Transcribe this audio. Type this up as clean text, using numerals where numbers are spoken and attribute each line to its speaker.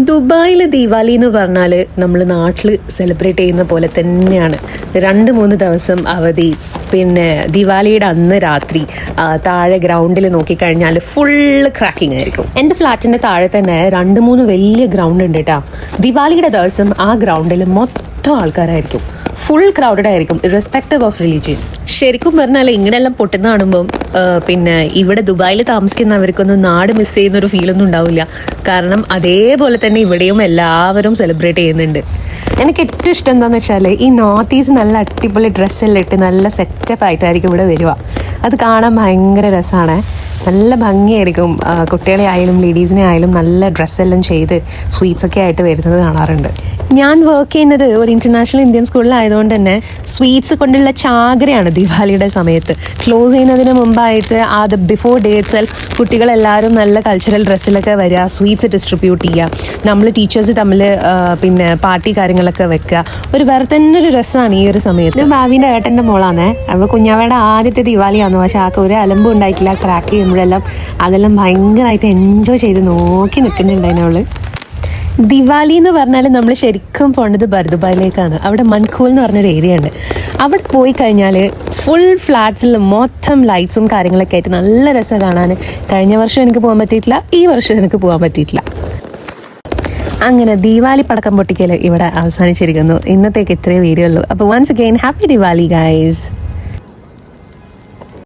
Speaker 1: ദുബായിൽ ദീപാവലി എന്ന് പറഞ്ഞാൽ നമ്മൾ നാട്ടിൽ സെലിബ്രേറ്റ് ചെയ്യുന്ന പോലെ തന്നെയാണ്. 2-3 ദിവസം അവധി, പിന്നെ ദിവാലിയുടെ അന്ന് രാത്രി താഴെ ഗ്രൗണ്ടിൽ നോക്കിക്കഴിഞ്ഞാൽ ഫുള്ള് ക്രാക്കിംഗ് ആയിരിക്കും. എൻ്റെ ഫ്ലാറ്റിൻ്റെ താഴെ തന്നെ 2-3 വലിയ ഗ്രൗണ്ട് ഉണ്ട് കേട്ടോ. ദിവാലിയുടെ ദിവസം ആ ഗ്രൗണ്ടിൽ മൊത്തം ആൾക്കാരായിരിക്കും, ഫുൾ ക്രൗഡഡ് ആയിരിക്കും, ഇറസ്പെക്റ്റീവ് ഓഫ് റിലീജിയൻ. ശരിക്കും പറഞ്ഞാൽ ഇങ്ങനെയെല്ലാം പൊട്ടുന്ന കാണുമ്പം പിന്നെ ഇവിടെ ദുബായിൽ താമസിക്കുന്നവർക്കൊന്നും നാട് മിസ് ചെയ്യുന്നൊരു ഫീലൊന്നും ഉണ്ടാവില്ല. കാരണം അതേപോലെ തന്നെ ഇവിടെയും എല്ലാവരും സെലിബ്രേറ്റ് ചെയ്യുന്നുണ്ട്. എനിക്ക് ഏറ്റവും ഇഷ്ടം എന്താണെന്ന് വെച്ചാൽ ഈ നോർത്ത് ഈസ്റ്റ് നല്ല അടിപൊളി ഡ്രസ്സെല്ലാം ഇട്ട് നല്ല സെറ്റപ്പ് ആയിട്ടായിരിക്കും ഇവിടെ വരിക. അത് കാണാൻ ഭയങ്കര രസമാണ്, നല്ല ഭംഗിയായിരിക്കും. കുട്ടികളെ ആയാലും ലേഡീസിനെ ആയാലും നല്ല ഡ്രസ്സെല്ലാം ചെയ്ത് സ്വീറ്റ്സൊക്കെ ആയിട്ട് വരുന്നത് കാണാറുണ്ട്. ഞാൻ വർക്ക് ചെയ്യുന്നത് ഒരു ഇൻ്റർനാഷണൽ ഇന്ത്യൻ സ്കൂളിലായതുകൊണ്ട് തന്നെ സ്വീറ്റ്സ് കൊണ്ടുള്ള ചാകരയാണ് ദിവാലിയുടെ സമയത്ത്. ക്ലോസ് ചെയ്യുന്നതിന് മുമ്പായിട്ട് ബിഫോർ ഡേ ഇറ്റ് സെൽഫ് കുട്ടികളെല്ലാവരും നല്ല കൾച്ചറൽ ഡ്രസ്സിലൊക്കെ വരിക, സ്വീറ്റ്സ് ഡിസ്ട്രിബ്യൂട്ട് ചെയ്യുക, നമ്മൾ ടീച്ചേഴ്സ് തമ്മിൽ പിന്നെ പാർട്ടി കാര്യങ്ങളൊക്കെ വെക്കുക. ഒരു വേറെ തന്നെ ഒരു രസമാണ് ഈ ഒരു സമയത്ത്. ഇത് ഭാവിൻ്റെ ഏട്ടൻ്റെ മോളാണേ. അപ്പോൾ കുഞ്ഞാവയുടെ ആദ്യത്തെ ദിവാലിയാണ്. പക്ഷേ ആൾക്ക് ഒരു അലമ്പും ഉണ്ടായിട്ടില്ല. ക്രാക്ക് ചെയ്യുമ്പോഴെല്ലാം അതെല്ലാം ഭയങ്കരമായിട്ട് എൻജോയ് ചെയ്ത് നോക്കി നിൽക്കുന്നുണ്ടായിരുന്നു. ദിവാലി എന്ന് പറഞ്ഞാൽ നമ്മൾ ശരിക്കും പോകേണ്ടത് ബർദുബായിലേക്കാണ്. അവിടെ മൻഖൂൽ എന്ന് പറഞ്ഞൊരു ഏരിയ ഉണ്ട്. അവിടെ പോയി കഴിഞ്ഞാൽ ഫുൾ ഫ്ലാറ്റ്സിൽ മൊത്തം ലൈറ്റ്സും കാര്യങ്ങളൊക്കെ ആയിട്ട് നല്ല രസം കാണാൻ. കഴിഞ്ഞ വർഷം എനിക്ക് പോകാൻ പറ്റിയിട്ടില്ല, ഈ വർഷം എനിക്ക് പോകാൻ പറ്റിയിട്ടില്ല. അങ്ങനെ ദിവാലി പടക്കം പൊട്ടിക്കൽ ഇവിടെ അവസാനിച്ചിരിക്കുന്നു. ഇന്നത്തേക്ക് ഇത്രയേ വീഡിയോ ഉള്ളൂ. അപ്പോൾ once again happy Diwali guys.